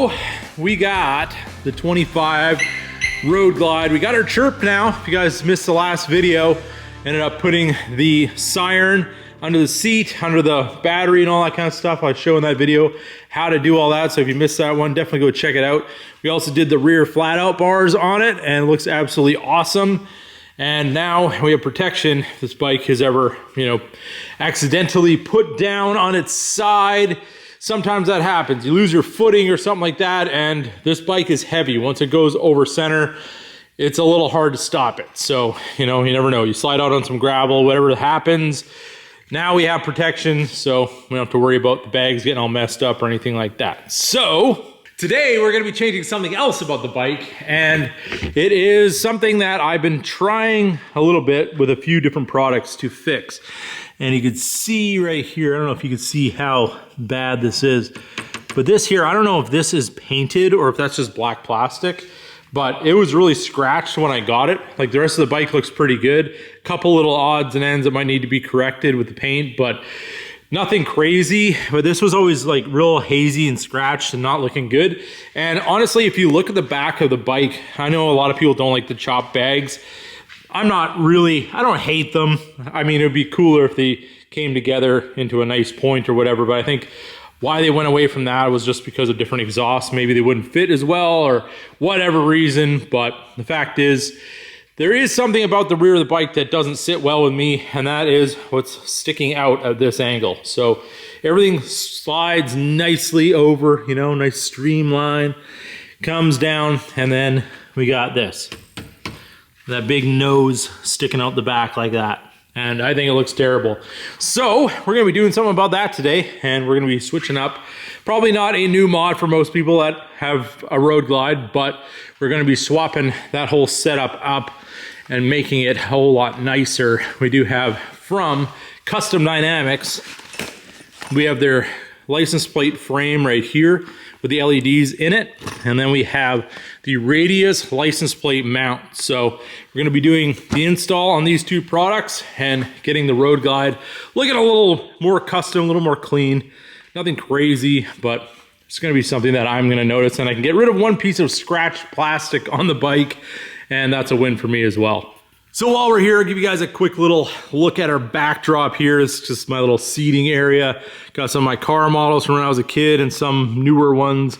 So we got the 25 Road Glide. We got our chirp now. If you guys missed the last video, ended up putting the siren under the seat, under the battery and all that kind of stuff. I show in that video how to do all that. So if you missed that one, definitely go check it out. We also did the rear flat out bars on it and it looks absolutely awesome. And now we have protection if this bike has ever, accidentally put down on its side. Sometimes that happens. You lose your footing or something like that, and this bike is heavy. Once it goes over center, it's a little hard to stop it. So, you never know. You slide out on some gravel, whatever happens. Now we have protection, so we don't have to worry about the bags getting all messed up or anything like that. So today we're gonna be changing something else about the bike, and it is something that I've been trying a little bit with a few different products to fix. And you can see right here, I don't know if you can see how bad this is, but this here, I don't know if this is painted or if that's just black plastic, but it was really scratched when I got it. Like the rest of the bike looks pretty good. Couple little odds and ends that might need to be corrected with the paint, but nothing crazy. But this was always like real hazy and scratched and not looking good. And honestly, if you look at the back of the bike, I know a lot of people don't like the chopped bags. I don't hate them. I mean, it would be cooler if they came together into a nice point or whatever, but I think why they went away from that was just because of different exhausts. Maybe they wouldn't fit as well or whatever reason, but the fact is, there is something about the rear of the bike that doesn't sit well with me, and that is what's sticking out at this angle. So everything slides nicely over, nice streamline, comes down, and then we got this. That big nose sticking out the back like that. And I think it looks terrible. So we're gonna be doing something about that today, and we're gonna be switching up. Probably not a new mod for most people that have a Road Glide, but we're gonna be swapping that whole setup up and making it a whole lot nicer. We do have from Custom Dynamics, we have their license plate frame right here with the LEDs in it, and then we have the radius license plate mount. So we're going to be doing the install on these two products and getting the Road Glide looking a little more custom, a little more clean. Nothing crazy, but it's going to be something that I'm going to notice, and I can get rid of one piece of scratched plastic on the bike, and that's a win for me as well. So while we're here, I'll give you guys a quick little look at our backdrop here. It's just my little seating area. Got some of my car models from when I was a kid and some newer ones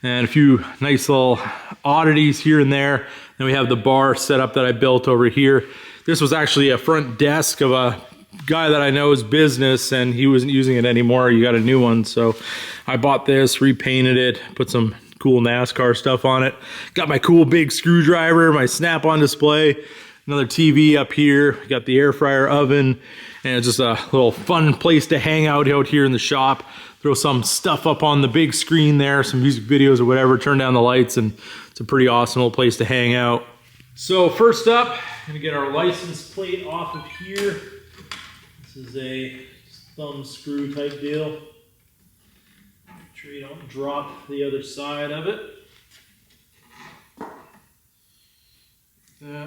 and a few nice little oddities here and there. Then we have the bar setup that I built over here. This was actually a front desk of a guy that I know's business, and he wasn't using it anymore. He got a new one, so I bought this, repainted it, put some cool NASCAR stuff on it. Got my cool big screwdriver, my snap-on display. Another TV up here, we got the air fryer oven, and it's just a little fun place to hang out here in the shop. Throw some stuff up on the big screen there, some music videos or whatever, turn down the lights, and it's a pretty awesome little place to hang out. So first up, I'm gonna get our license plate off of here. This is a thumb screw type deal. Make sure you don't drop the other side of it.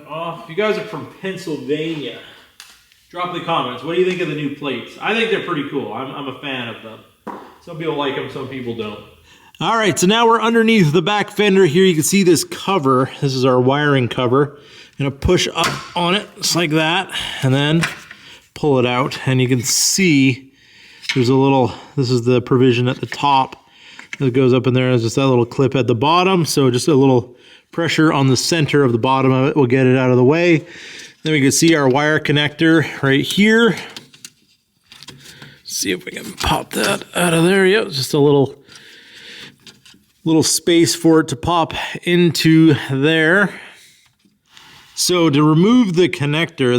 Off. If you guys are from Pennsylvania, drop the comments. What do you think of the new plates? I think they're pretty cool. I'm a fan of them. Some people like them, some people don't. All right, so now we're underneath the back fender here. You can see this cover. This is our wiring cover. I'm gonna push up on it just like that, and then pull it out, and you can see there's a little, this is the provision at the top that goes up in there. There's just that little clip at the bottom, so just a little pressure on the center of the bottom of it will get it out of the way. Then we can see our wire connector right here. See if we can pop that out of there. Yep, just a little space for it to pop into there. So to remove the connector,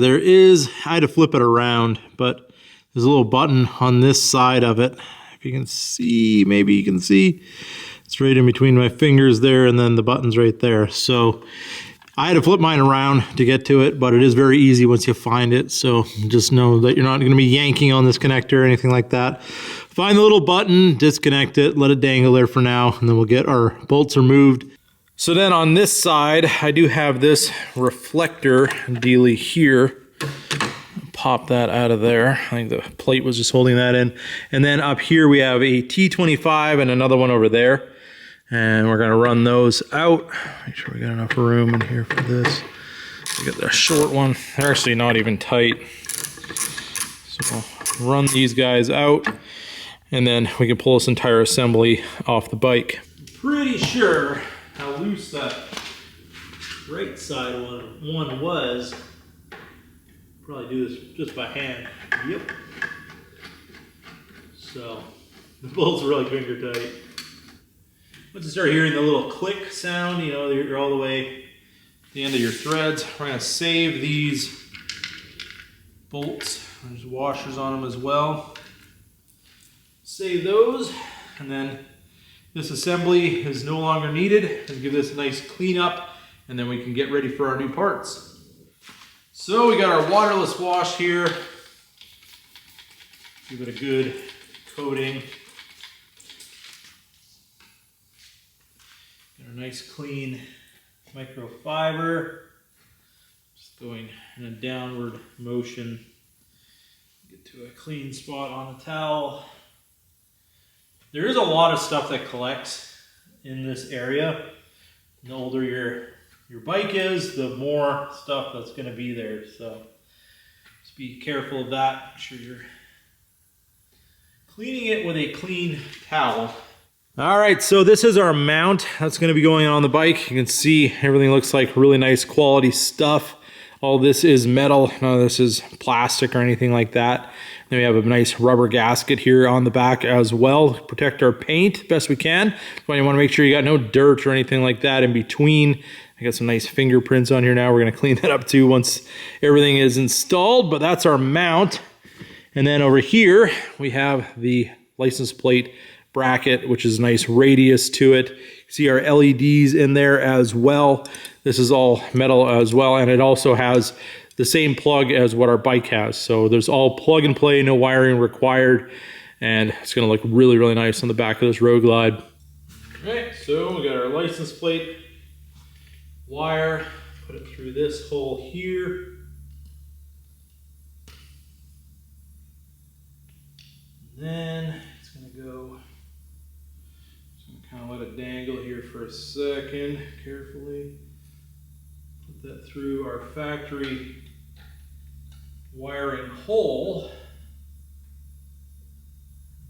I had to flip it around, but there's a little button on this side of it. If you can see, maybe you can see. It's right in between my fingers there, and then the button's right there. So I had to flip mine around to get to it, but it is very easy once you find it. So just know that you're not going to be yanking on this connector or anything like that. Find the little button, disconnect it, let it dangle there for now, and then we'll get our bolts removed. So then on this side, I do have this reflector dealie here. Pop that out of there. I think the plate was just holding that in. And then up here we have a T25 and another one over there. And we're gonna run those out. Make sure we got enough room in here for this. We got the short one. They're actually not even tight. So we'll run these guys out, and then we can pull this entire assembly off the bike. Pretty sure how loose that right side one was. Probably do this just by hand. Yep. So the bolts are really finger tight. Once you start hearing the little click sound, you know you're all the way to the end of your threads. We're going to save these bolts. There's washers on them as well. Save those, and then this assembly is no longer needed. We'll give this a nice cleanup, and then we can get ready for our new parts. So we got our waterless wash here. Give it a good coating. Got a nice clean microfiber. Just going in a downward motion. Get to a clean spot on the towel. There is a lot of stuff that collects in this area. The older your bike is, the more stuff that's going to be there. So just be careful of that. Make sure you're cleaning it with a clean towel. All right, so this is our mount that's going to be going on the bike. You can see everything looks like really nice quality stuff. All this is metal, none of this is plastic or anything like that. Then we have a nice rubber gasket here on the back as well to protect our paint best we can. But you want to make sure you got no dirt or anything like that in between. I got some nice fingerprints on here now. We're going to clean that up too once everything is installed, but that's our mount. And then over here, we have the license plate bracket, which is a nice radius to it. You see our LEDs in there as well. This is all metal as well, and it also has the same plug as what our bike has. So there's all plug and play, no wiring required, and it's gonna look really, really nice on the back of this Road Glide. All right, so we got our license plate wire, put it through this hole here. And then it's gonna go, kind of let it dangle here for a second, carefully. Put that through our factory wiring hole.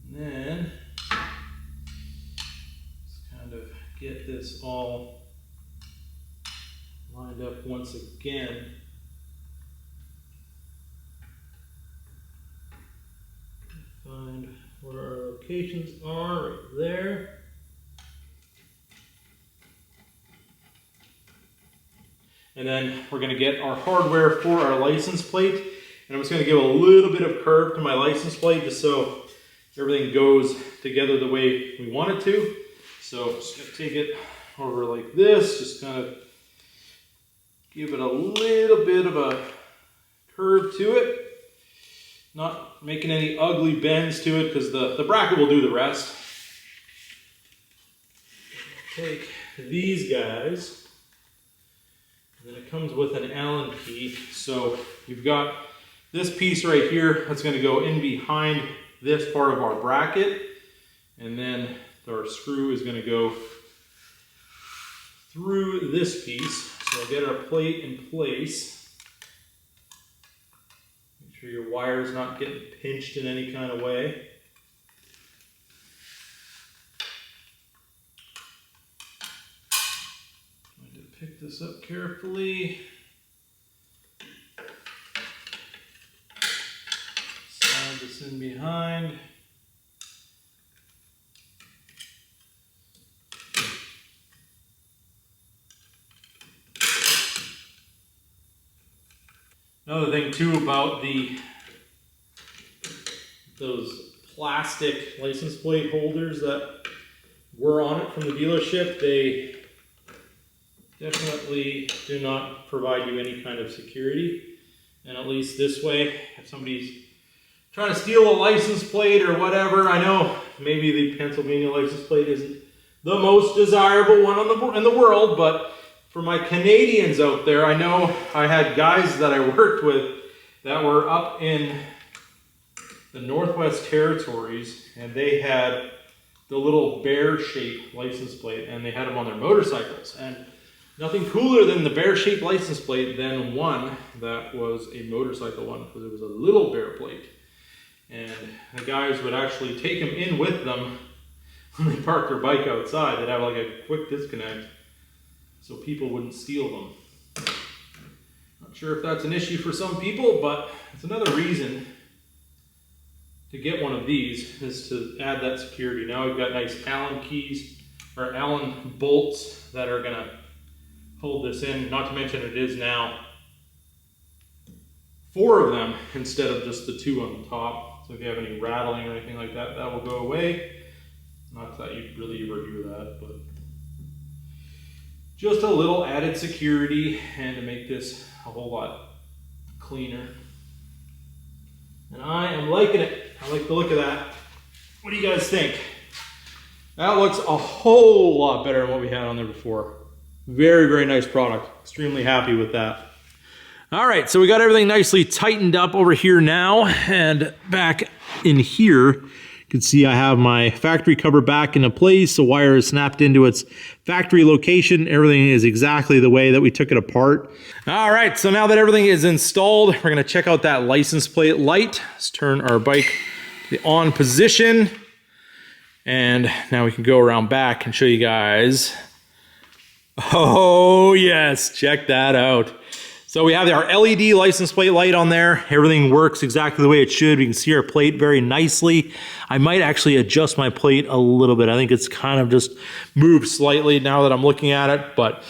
And then just kind of get this all lined up once again. Find where our locations are right there. And then we're going to get our hardware for our license plate. And I'm just going to give a little bit of curve to my license plate just so everything goes together the way we want it to. So just going to take it over like this, just kind of give it a little bit of a curve to it. Not making any ugly bends to it because the bracket will do the rest. Take these guys. And then it comes with an Allen key. So you've got this piece right here that's going to go in behind this part of our bracket. And then our screw is going to go through this piece. So I'll get our plate in place. Make sure your wire is not getting pinched in any kind of way. Pick this up carefully. Slide this in behind. Another thing too about those plastic license plate holders that were on it from the dealership, they definitely do not provide you any kind of security. And at least this way, if somebody's trying to steal a license plate or whatever, I know maybe the Pennsylvania license plate isn't the most desirable one in the world, but for my Canadians out there, I know I had guys that I worked with that were up in the Northwest Territories, and they had the little bear-shaped license plate, and they had them on their motorcycles. And nothing cooler than the bear-shaped license plate than one that was a motorcycle one, because it was a little bear plate. And the guys would actually take them in with them when they parked their bike outside. They'd have like a quick disconnect so people wouldn't steal them. Not sure if that's an issue for some people, but it's another reason to get one of these, is to add that security. Now we've got nice Allen keys, or Allen bolts that are gonna hold this in. Not to mention it is now 4 of them instead of just the 2 on the top. So if you have any rattling or anything like that, that will go away. Not that you'd really ever do that, but just a little added security and to make this a whole lot cleaner. And I am liking it. I like the look of that. What do you guys think? That looks a whole lot better than what we had on there before. Very, very nice product. Extremely happy with that. All right, so we got everything nicely tightened up over here now, and back in here, you can see I have my factory cover back into place. The wire is snapped into its factory location. Everything is exactly the way that we took it apart. All right, so now that everything is installed, we're gonna check out that license plate light. Let's turn our bike to the on position. And now we can go around back and show you guys. Oh yes, check that out. So we have our LED license plate light on there. Everything works exactly the way it should. We can see our plate very nicely. I might actually adjust my plate a little bit. I think it's kind of just moved slightly now that I'm looking at it, but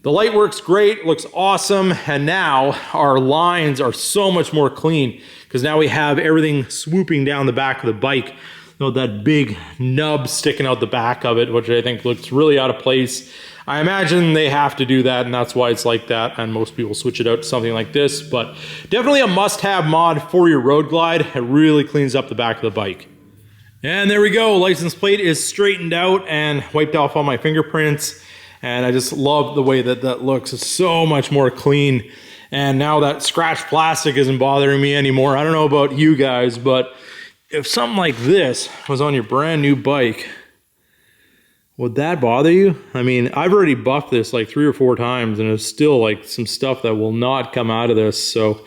the light works great, looks awesome. And now our lines are so much more clean because now we have everything swooping down the back of the bike. You know, that big nub sticking out the back of it, which I think looks really out of place. I imagine they have to do that, and that's why it's like that, and most people switch it out to something like this, but definitely a must-have mod for your road glide. It really cleans up the back of the bike. And there we go, license plate is straightened out and wiped off all my fingerprints, and I just love the way that that looks. It's so much more clean, and now that scratched plastic isn't bothering me anymore. I don't know about you guys, but if something like this was on your brand new bike, would that bother you? I mean, I've already buffed this like 3 or 4 times and there's still like some stuff that will not come out of this. So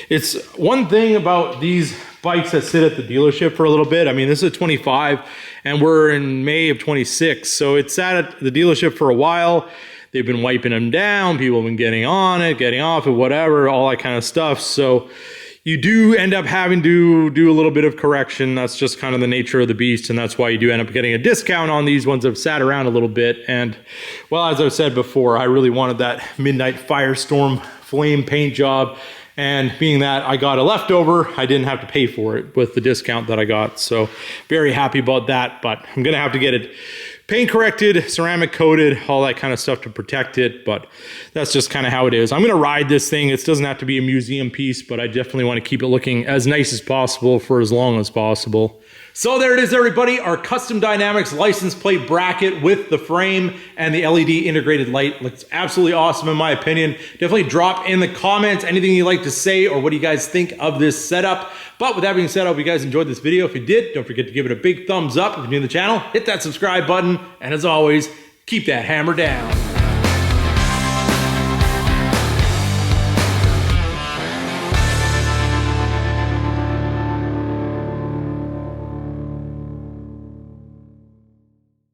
it's one thing about these bikes that sit at the dealership for a little bit. I mean, this is a 25 and we're in May of 26. So it's sat at the dealership for a while. They've been wiping them down. People have been getting on it, getting off it, whatever, all that kind of stuff. So you do end up having to do a little bit of correction. That's just kind of the nature of the beast, and that's why you do end up getting a discount on these ones that have sat around a little bit. And, well, as I've said before, I really wanted that Midnight Firestorm flame paint job, and being that I got a leftover, I didn't have to pay for it with the discount that I got. So very happy about that, but I'm gonna have to get it paint corrected, ceramic coated, all that kind of stuff to protect it, but that's just kind of how it is. I'm gonna ride this thing. It doesn't have to be a museum piece, but I definitely want to keep it looking as nice as possible for as long as possible. So there it is, everybody, our Custom Dynamics license plate bracket with the frame and the LED integrated light. Looks absolutely awesome in my opinion. Definitely drop in the comments anything you'd like to say or what do you guys think of this setup. But with that being said, I hope you guys enjoyed this video. If you did, don't forget to give it a big thumbs up. If you're new to the channel, hit that subscribe button. And as always, keep that hammer down.